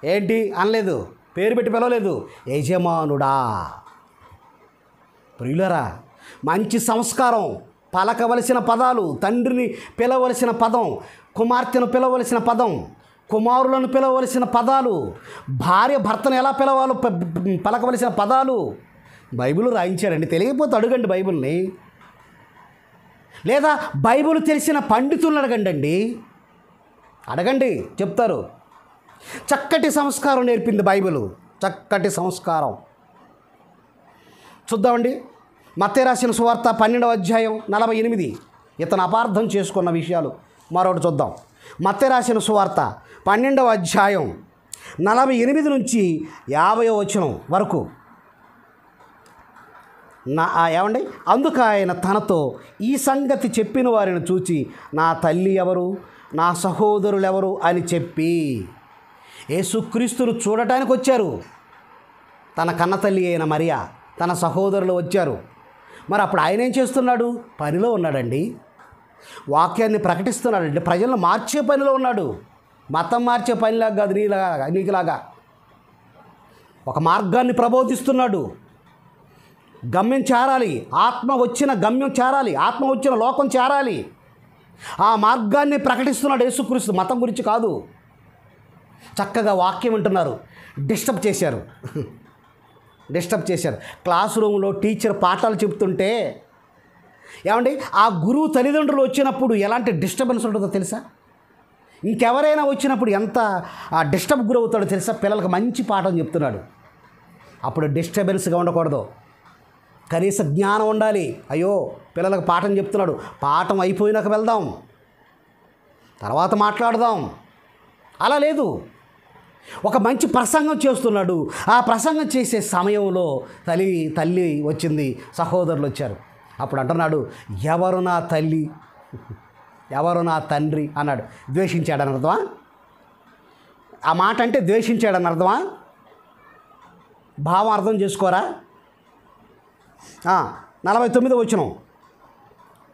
ఏంటి అనలేదు, పేరు పెట్టి పిలవలేదు, యజమానుడా. ప్రియులరా, మంచి సంస్కారం. పలకవలసిన పదాలు, తండ్రిని పిలవలసిన పదం, కుమార్తెను పిలవలసిన పదం, కుమారులను పిలవలసిన పదాలు, భార్య భర్తను ఎలా పిలవాలో పలకవలసిన పదాలు బైబిల్ రాయించాడండి. తెలియకపోతే అడగండి బైబిల్ని, లేదా బైబిల్ తెలిసిన పండితులను అడగండి చెప్తారు. చక్కటి సంస్కారం నేర్పింది బైబిల్, చక్కటి సంస్కారం. చూద్దామండి. మత్తయి రాసిన సువార్త 12వ అధ్యాయం 48. ఇతను అపార్థం చేసుకున్న విషయాలు మరొకటి చూద్దాం. మత్తయి రాసిన సువార్త 12వ అధ్యాయం 48 నుంచి 50వ వచనం వరకు. ఏమండి, అందుకు ఆయన తనతో ఈ సంగతి చెప్పిన వారిని చూచి నా తల్లి ఎవరు, నా సహోదరులు ఎవరు అని చెప్పి యేసుక్రీస్తును చూడటానికి వచ్చారు. తన కన్న తల్లి అయిన మరియా, తన సహోదరులు వచ్చారు. మరి అప్పుడు ఆయన ఏం చేస్తున్నాడు? పనిలో ఉన్నాడండి. వాక్యాన్ని ప్రకటిస్తున్నాడండి. ప్రజలను మార్చే పనిలో ఉన్నాడు. మతం మార్చే పనిలాగా కాదు, నీకులాగా ఒక మార్గాన్ని ప్రబోధిస్తున్నాడు. గమ్యం చేరాలి, ఆత్మ వచ్చిన గమ్యం చేరాలి, ఆత్మ వచ్చిన లోకం చేరాలి. ఆ మార్గాన్ని ప్రకటిస్తున్నాడు యేసుక్రీస్తు. మతం గురించి కాదు. చక్కగా వాక్యం వింటున్నారు, డిస్టర్బ్ చేశారు. క్లాస్ రూమ్లో టీచర్ పాఠాలు చెప్తుంటే ఏమండి, ఆ గురువు తల్లిదండ్రులు వచ్చినప్పుడు ఎలాంటి డిస్టర్బెన్స్ ఉంటుందో తెలుసా? ఇంకెవరైనా వచ్చినప్పుడు ఎంత డిస్టర్బ్ గురవుతాడో తెలుసా? పిల్లలకు మంచి పాఠం చెప్తున్నాడు, అప్పుడు డిస్టర్బెన్స్గా ఉండకూడదు, కనీస జ్ఞానం ఉండాలి. అయ్యో పిల్లలకు పాఠం చెప్తున్నాడు, పాఠం అయిపోయినాక వెళ్దాం, తర్వాత మాట్లాడదాం, అలా లేదు. ఒక మంచి ప్రసంగం చేస్తున్నాడు, ఆ ప్రసంగం చేసే సమయంలో తల్లి వచ్చింది, సహోదరులు వచ్చారు. అప్పుడు అంటున్నాడు, ఎవరు నా తల్లి, ఎవరు నా తండ్రి అన్నాడు. ద్వేషించాడని అర్థమా? ఆ మాట అంటే ద్వేషించాడని అర్థమా? భావం అర్థం చేసుకోరా? 49వ వచనం,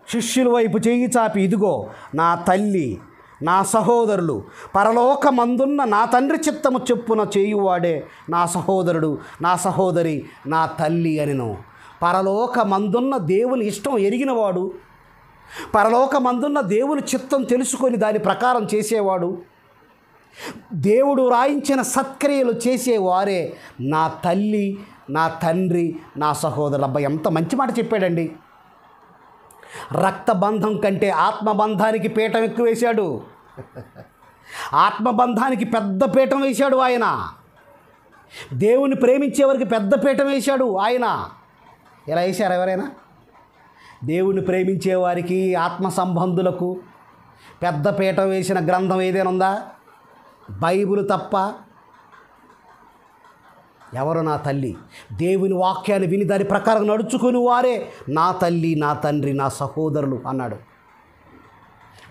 శిష్యుల వైపు చెయ్యి చాపి ఇదిగో నా తల్లి, నా సహోదరులు, పరలోకమందున్న నా తండ్రి చిత్తము చెప్పున చేయువాడే నా సహోదరుడు, నా సహోదరి, నా తల్లి అనిను. పరలోకమందున్న దేవుని ఇష్టం ఎరిగినవాడు, పరలోకమందున్న దేవుని చిత్తం తెలుసుకొని దాని ప్రకారం చేసేవాడు, దేవుడు రాయించిన సత్క్రియలు చేసేవారే నా తల్లి, నా తండ్రి, నా సహోదరులు. అబ్బాయి ఎంత మంచి మాట చెప్పాడండి. రక్తబంధం కంటే ఆత్మబంధానికి పీఠం ఎక్కువ వేశాడు. ఆత్మబంధానికి పెద్ద పీఠం వేశాడు ఆయన. దేవుని ప్రేమించేవారికి పెద్ద పీఠం వేశాడు ఆయన. ఎలా వేశారు ఎవరైనా? దేవుని ప్రేమించేవారికి, ఆత్మ సంబంధులకు పెద్ద పీఠం వేసిన గ్రంథం ఏదైనా ఉందా? బైబిల్ తప్ప. ఎవరు నా తల్లి? దేవుని వాక్యాన్ని విని దాని ప్రకారం నడుచుకుని వారే నా తల్లి, నా తండ్రి, నా సహోదరులు అన్నాడు.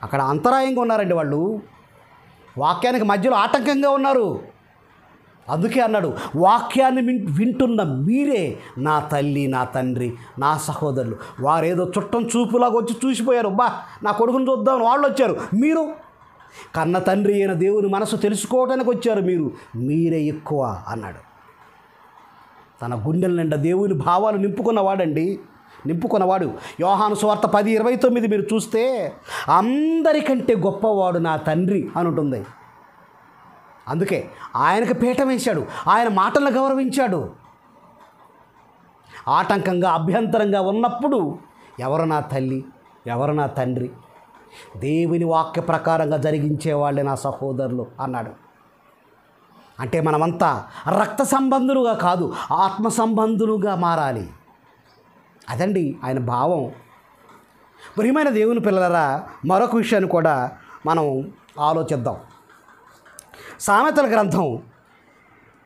అక్కడ అంతరాయంగా ఉన్నారండి వాళ్ళు, వాక్యానికి మధ్యలో ఆటంకంగా ఉన్నారు. అందుకే అన్నాడు, వాక్యాన్ని వింటున్న మీరే నా తల్లి, నా తండ్రి, నా సహోదరులు. వారేదో చుట్టం చూపులాగా వచ్చి చూసిపోయారు, బా నా కొడుకుని చూద్దామని వాళ్ళు వచ్చారు. మీరు కన్న తండ్రి అయిన దేవుని మనసు తెలుసుకోవడానికి వచ్చారు, మీరే ఎక్కువ అన్నాడు. తన గుండెల నిండా దేవుని భావాలు నింపుకున్నవాడు. యోహాను సువార్త 10:29 మీరు చూస్తే అందరికంటే గొప్పవాడు నా తండ్రి అని ఉంటుంది. అందుకే ఆయనకు పీఠం వేశాడు, ఆయన మాటలను గౌరవించాడు. ఆటంకంగా, అభ్యంతరంగా ఉన్నప్పుడు ఎవరు నా తల్లి, ఎవరు నా తండ్రి, దేవుని వాక్య ప్రకారంగా జరిగించేవాళ్ళే నా సహోదరులు అన్నాడు. అంటే మనమంతా రక్త సంబంధులుగా కాదు, ఆత్మ సంబంధులుగా మారాలి. అదండి ఆయన భావం. ప్రియమైన దేవుని పిల్లలరా, మరొక విషయాన్ని కూడా మనం ఆలోచిద్దాం. సామెతల గ్రంథం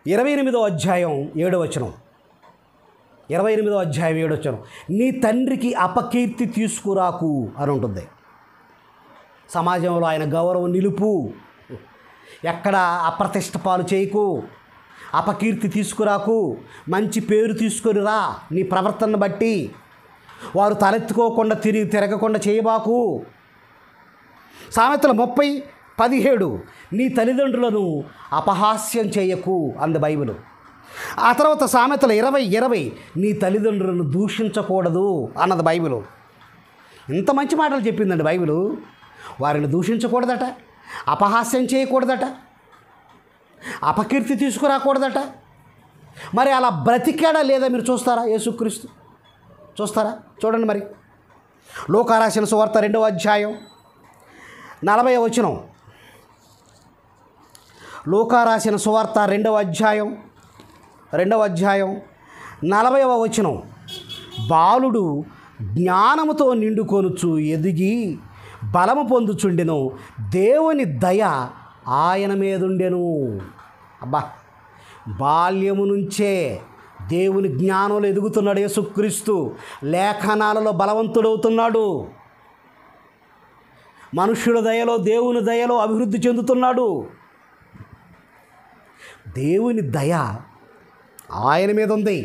28వ అధ్యాయం 7వ వచనం, 28వ అధ్యాయం 7వ వచనం, నీ తండ్రికి అపకీర్తి తీసుకురాకు అని ఉంటుంది. సమాజంలో ఆయన గౌరవం నిలుపు, ఎక్కడ అప్రతిష్ట పాలు చేయకు, అపకీర్తి తీసుకురాకు, మంచి పేరు తీసుకొని రా. నీ ప్రవర్తనను బట్టి వారు తలెత్తుకోకుండా తిరగకుండా చేయబాకు. సామెతలు 30:17, నీ తల్లిదండ్రులను అపహాస్యం చేయకు అంది బైబిల్. ఆ తర్వాత సామెతలు 20:20, నీ తల్లిదండ్రులను దూషించకూడదు అన్నది బైబిల్. ఇంత మంచి మాటలు చెప్పిందండి బైబిల్. వారిని దూషించకూడదట, అపహాస్యం చేయకూడదట, అపకీర్తి తీసుకురాకూడదట. మరి అలా బ్రతికాడా లేదా మీరు చూస్తారా? యేసుక్రీస్తు చూస్తారా? చూడండి మరి, లూకా రాసిన సువార్త 2వ అధ్యాయం 40వ వచనం, లూకా రాసిన సువార్త 2వ అధ్యాయం 40వ వచనం, బాలుడు జ్ఞానముతో నిండుకొనుచు ఎదిగి బలము పొందుచుండెను, దేవుని దయ ఆయన మీదుండెను. అబ్బా, బాల్యము నుంచే దేవుని జ్ఞానంలో ఎదుగుతున్నాడు యేసుక్రీస్తు. లేఖనాలలో బలవంతుడవుతున్నాడు. మనుష్యుల దయలో, దేవుని దయలో అభివృద్ధి చెందుతున్నాడు. దేవుని దయ ఆయన మీద ఉంది.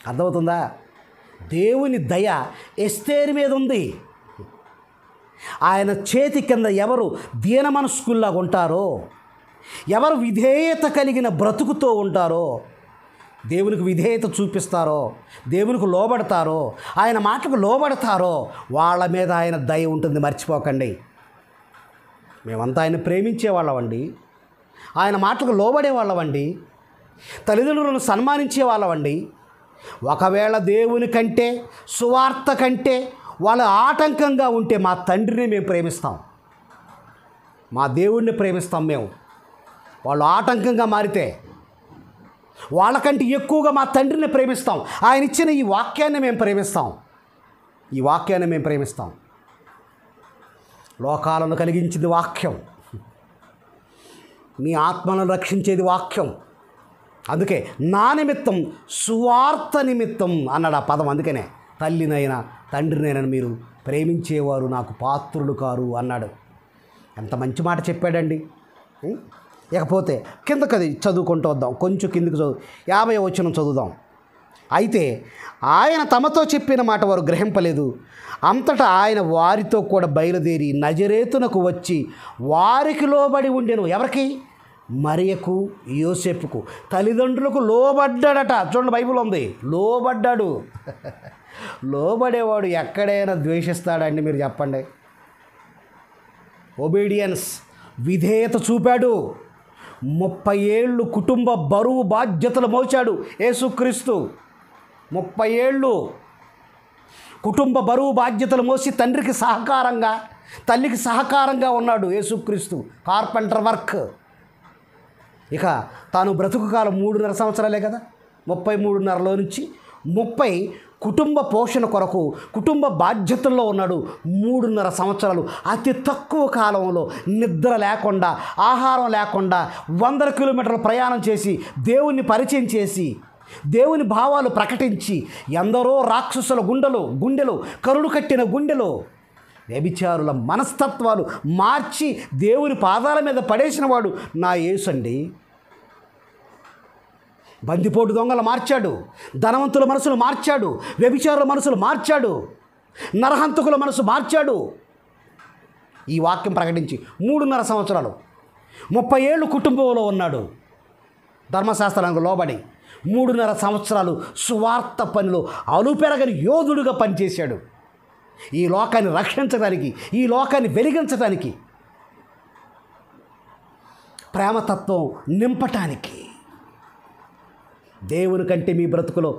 అర్థమవుతుందా? దేవుని దయ ఎస్తేరు మీద ఉంది. ఆయన చేతి కింద ఎవరు దీన మనస్కుల్లాగా ఉంటారో, ఎవరు విధేయత కలిగిన బ్రతుకుతో ఉంటారో, దేవునికి విధేయత చూపిస్తారో, దేవునికి లోబడతారో, ఆయన మాటలకు లోబడతారో, వాళ్ళ మీద ఆయన దయ ఉంటుంది. మర్చిపోకండి. మేమంతా ఆయన ప్రేమించే వాళ్ళమండి, ఆయన మాటలకు లోబడే వాళ్ళమండి, తల్లిదండ్రులను సన్మానించే వాళ్ళమండి. ఒకవేళ దేవుని కంటే, సువార్త కంటే వాళ్ళు ఆటంకంగా ఉంటే మా తండ్రిని మేము ప్రేమిస్తాం, మా దేవుడిని ప్రేమిస్తాం. మేము వాళ్ళు ఆటంకంగా మారితే వాళ్ళకంటే ఎక్కువగా మా తండ్రిని ప్రేమిస్తాం. ఆయన ఇచ్చిన ఈ వాక్యాన్ని మేము ప్రేమిస్తాం. ఈ వాక్యాన్ని మేము ప్రేమిస్తాం. లోకాలను కలిగించింది వాక్యం, మీ ఆత్మలను రక్షించేది వాక్యం. అందుకే నా నిమిత్తం, సువార్త నిమిత్తం అన్నాడు ఆ పదం. అందుకనే తల్లినైనా తండ్రినైనా మీరు ప్రేమించేవారు నాకు పాత్రులు కారు అన్నాడు. ఎంత మంచి మాట చెప్పాడండి. ఇకపోతే కిందకది చదువుకుంటూ వద్దాం. కొంచెం కిందకి 50వ వచనం చదువుదాం. అయితే ఆయన తమతో చెప్పిన మాట వారు గ్రహింపలేదు. అంతటా ఆయన వారితో కూడా బయలుదేరి నజరేతునకు వచ్చి వారికి లోబడి ఉండెను. ఎవరికి? మరియకు, యోసేపుకు, తల్లిదండ్రులకు లోబడ్డాడట. చూడండి, బైబిల్ ఉంది, లోబడ్డాడు. లోబడేవాడు ఎక్కడైనా ద్వేషిస్తాడండి? మీరు చెప్పండి. ఒబీడియన్స్, విధేయత చూపాడు. 30 ఏళ్ళు కుటుంబ బరువు బాధ్యతలు మోచాడు యేసుక్రీస్తు. 30 ఏళ్ళు కుటుంబ బరువు బాధ్యతలు మోసి తండ్రికి సహకారంగా, తల్లికి సహకారంగా ఉన్నాడు యేసుక్రీస్తు. Carpenter work. ఇక తాను బ్రతుకు కాలం 3.5 సంవత్సరాలే కదా. 33.5లో నుంచి 30 కుటుంబ పోషణ కొరకు కుటుంబ బాధ్యతల్లో ఉన్నాడు. 3.5 సంవత్సరాలు అతి తక్కువ కాలంలో నిద్ర లేకుండా, ఆహారం లేకుండా 100 కిలోమీటర్ల ప్రయాణం చేసి, దేవుణ్ణి పరిచయం చేసి, దేవుని భావాలు ప్రకటించి, ఎందరో రాక్షసుల గుండెలు కరుడు కట్టిన గుండెలో వ్యభిచారుల మనస్తత్వాలు మార్చి దేవుని పాదాల మీద పడేసిన వాడు నా యేసండి. బందిపోటు దొంగలు మార్చాడు, ధనవంతుల మనసులు మార్చాడు, వ్యభిచారుల మనసులు మార్చాడు, నరహంతకుల మనసు మార్చాడు. ఈ వాక్యం ప్రకటించి 3.5 సంవత్సరాలు 30 ఏళ్ళు కుటుంబంలో ఉన్నాడు. ధర్మశాస్త్రానికి లోబడి 3.5 సంవత్సరాలు సువార్త పనిలో అలుపెరగని యోధుడుగా పనిచేశాడు. ఈ లోకాన్ని రక్షించడానికి, ఈ లోకాన్ని వెలిగించడానికి, ప్రేమతత్వం నింపటానికి. దేవుని కంటే మీ బ్రతుకులో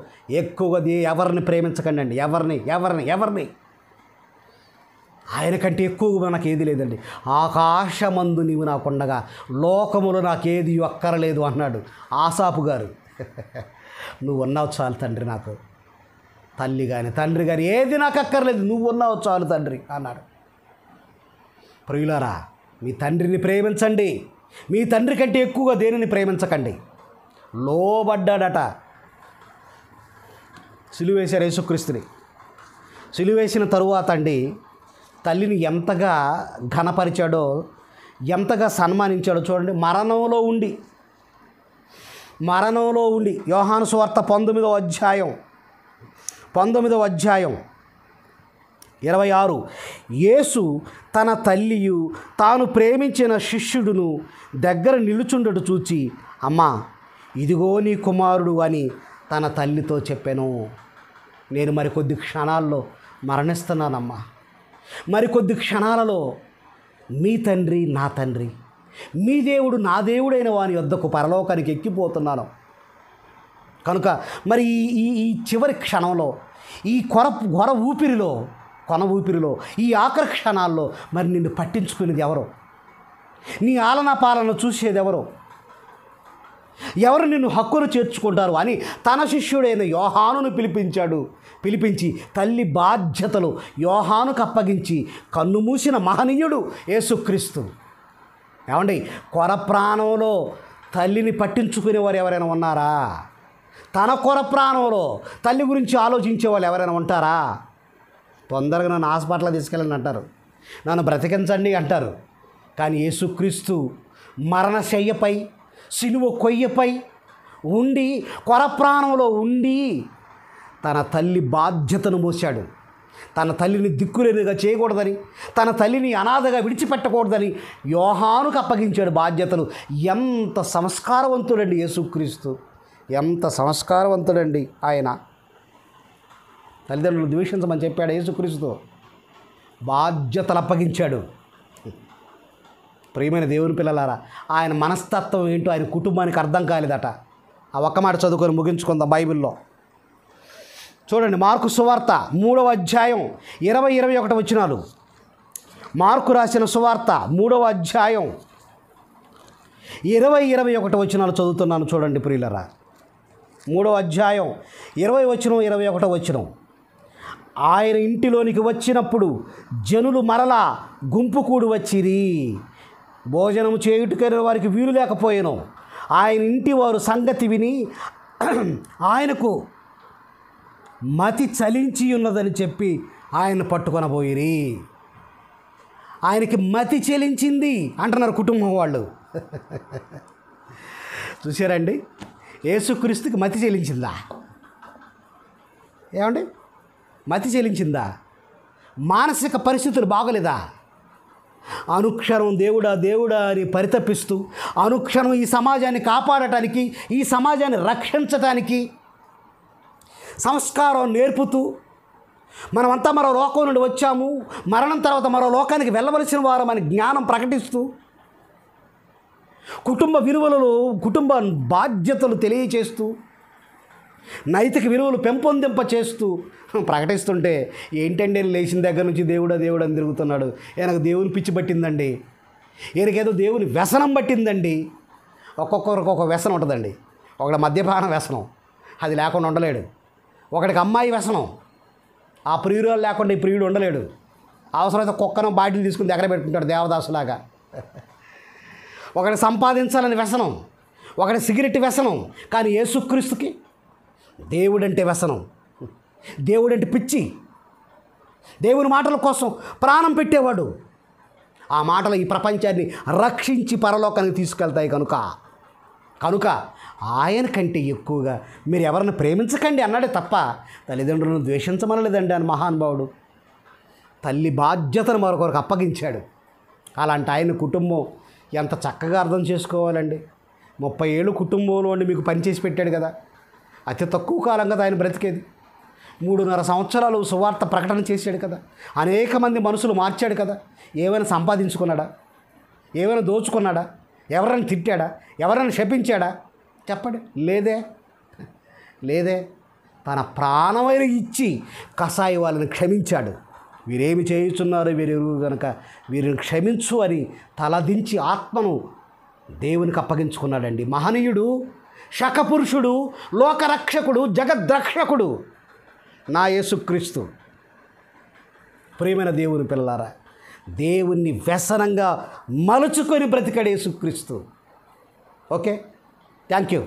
ఎక్కువగా ఎవరిని ప్రేమించకండి అండి. ఎవరిని ఆయన కంటే ఎక్కువగా మనకు ఏది లేదండి. ఆకాశమందు నీవు నాకుండగా లోకములో నాకేది అక్కరలేదు అన్నాడు ఆసాపు గారు. నువ్వు ఉన్నావు చాలు తండ్రి, నాకు తల్లి కానీ తండ్రి కానీ ఏది నాకు అక్కర్లేదు, నువ్వు ఉన్నావు చాలు తండ్రి అన్నాడు. ప్రియులారా, మీ తండ్రిని ప్రేమించండి. మీ తండ్రి కంటే ఎక్కువగా దేనిని ప్రేమించకండి. లోబడ్డాడట. సిలువేశారు యేసుక్రీస్తుని. సిలువేసిన తరువాత అండి తల్లిని ఎంతగా ఘనపరిచాడో, ఎంతగా సన్మానించాడో చూడండి. మరణంలో ఉండి యోహాను సువార్త 19వ అధ్యాయం 26. యేసు తన తల్లియు తాను ప్రేమించిన శిష్యుడును దగ్గర నిలుచుండటు చూచి, అమ్మా ఇదిగో నీ కుమారుడు అని తన తల్లితో చెప్పాను. నేను మరికొద్ది క్షణాల్లో మరణిస్తున్నానమ్మా. మరికొద్ది క్షణాలలో మీ తండ్రి నా తండ్రి, మీ దేవుడు నా దేవుడైన వాని వద్దకు పరలోకానికి ఎక్కిపోతున్నాను. కనుక మరి ఈ చివరి క్షణంలో, ఈ కొన ఊపిరిలో ఈ ఆఖరి క్షణాల్లో మరి నిన్ను పట్టించుకునేది ఎవరో, నీ ఆలన పాలన చూసేది ఎవరు నిన్ను హక్కును చేర్చుకుంటారు అని తన శిష్యుడైన యోహానును పిలిపించి తల్లి బాధ్యతలు యోహానుకు అప్పగించి కన్నుమూసిన మహనీయుడు యేసుక్రీస్తు. ఏమండి, కొర ప్రాణంలో తల్లిని పట్టించుకునేవారు ఎవరైనా ఉన్నారా? తన కొర ప్రాణంలో తల్లి గురించి ఆలోచించే వాళ్ళు ఎవరైనా ఉంటారా? తొందరగా నన్ను హాస్పిటల్లో తీసుకెళ్ళండి అంటారు, నన్ను బ్రతికించండి అంటారు. కానీ యేసుక్రీస్తు మరణశయ్యపై, సిలువ కొయ్యపై ఉండి, కొర ప్రాణంలో ఉండి తన తల్లి బాధ్యతను మోశాడు. తన తల్లిని దిక్కులేనిగా చేయకూడదని, తన తల్లిని అనాథగా విడిచిపెట్టకూడదని యోహానుకు అప్పగించాడు బాధ్యతలు. ఎంత సంస్కారవంతుడండి యేసుక్రీస్తు, ఎంత సంస్కారవంతుడండి ఆయన. తల్లిదండ్రులు ద్వేషించమని చెప్పాడు యేసుక్రీస్తు, బాధ్యతలు అప్పగించాడు. ప్రియమైన దేవుని పిల్లలారా, ఆయన మనస్తత్వం ఏంటో ఆయన కుటుంబానికి అర్థం కాలేదట. ఆ ఒక్క మాట చదువుకొని ముగించుకుందాం బైబిల్లో. చూడండి, మార్కు సువార్త 3వ అధ్యాయం 20-21 వచనాలు. మార్కు రాసిన సువార్త 3వ అధ్యాయం 20-21 వచనాలు చదువుతున్నాను. చూడండి ప్రియులరా, 3వ అధ్యాయం 20 వచనం 21 వచనం. ఆయన ఇంటిలోనికి వచ్చినప్పుడు జనులు మరలా గుంపు కూడి వచ్చిరి. భోజనం చేయుటకైన వారికి వీలు లేకపోయాను. ఆయన ఇంటి వారు సంగతి విని ఆయనకు మతి చలించి ఉన్నదని చెప్పి ఆయన పట్టుకొనబోయిరి. ఆయనకి మతి చెలించింది అంటున్నారు కుటుంబం వాళ్ళు. చూసారండి, యేసుక్రీస్తుకి మతి చెలించిందా? ఏమండి, మతి చెలించిందా? మానసిక పరిస్థితులు బాగోలేదా? అనుక్షణం దేవుడా దేవుడా అని పరితపిస్తూ, అనుక్షణం ఈ సమాజాన్ని కాపాడటానికి, ఈ సమాజాన్ని రక్షించటానికి సంస్కారం నేర్పుతూ, మనమంతా మరో లోకం నుండి వచ్చాము, మరణం తర్వాత మరో లోకానికి వెళ్ళవలసిన వారమని జ్ఞానం ప్రకటిస్తూ, కుటుంబ విలువలలో కుటుంబ బాధ్యతలు తెలియచేస్తూ, నైతిక విలువలు పెంపొందింప చేస్తూ ప్రకటిస్తుంటే, ఏంటండి లేచిన దగ్గర నుంచి దేవుడా దేవుడు అని తిరుగుతున్నాడు, ఈయనకు దేవుని పిచ్చి పట్టిందండి, ఈయనకేదో దేవుని వ్యసనం పట్టిందండి. ఒక్కొక్కరికి ఒక వ్యసనం ఉంటుందండి. ఒకటి మద్యపాన వ్యసనం, అది లేకుండా ఉండలేడు. ఒకడికి అమ్మాయి వ్యసనం, ఆ ప్రియురాలు లేకుండా ఈ ప్రియుడు ఉండలేడు. అవసరమైతే కుక్కను బాటిల్ తీసుకుని దగ్గర పెట్టుకుంటాడు దేవదాసులాగా. ఒకటి సంపాదించాలని వ్యసనం, ఒకటి సిగరెట్ వ్యసనం. కానీ యేసుక్రీస్తుకి దేవుడంటే వ్యసనం, దేవుడంటే పిచ్చి. దేవుని మాటల కోసం ప్రాణం పెట్టేవాడు. ఆ మాటలు ఈ ప్రపంచాన్ని రక్షించి పరలోకానికి తీసుకెళ్తాయి. కనుక ఆయన కంటే ఎక్కువగా మీరు ఎవరిని ప్రేమించకండి అన్నాడే తప్ప తల్లిదండ్రులను ద్వేషించమనలేదండి అని మహానుభావుడు. తల్లి బాధ్యతను మరొకరికి అప్పగించాడు. అలాంటి ఆయన కుటుంబం ఎంత చక్కగా అర్థం చేసుకోవాలండి. 30 ఏళ్ళు కుటుంబంలో ఉండి మీకు పనిచేసి పెట్టాడు కదా. అతి తక్కువ కాలం కదా ఆయన బ్రతికేది. 3.5 సంవత్సరాలు సువార్త ప్రకటన చేశాడు కదా. అనేక మంది మనసులు మార్చాడు కదా. ఏమైనా సంపాదించుకున్నాడా? ఏమైనా దోచుకున్నాడా? ఎవరైనా తిట్టాడా? ఎవరైనా శపించాడా? చెప్పండి. లేదే. తన ప్రాణమైన ఇచ్చి కసాయి వాళ్ళని క్షమించాడు. వీరేమి చేయుచున్నారో వీరెరుగు గనక వీరిని క్షమించు అని తలదించి ఆత్మను దేవునికి అప్పగించుకున్నాడండి. మహనీయుడు, శకపురుషుడు, లోకరక్షకుడు, జగద్రక్షకుడు నా యేసుక్రీస్తు. ప్రియమైన దేవుని పిల్లలారా, దేవుణ్ణి వ్యసనంగా మలుచుకొని బ్రతికాడు యేసుక్రీస్తు. Okay, thank you.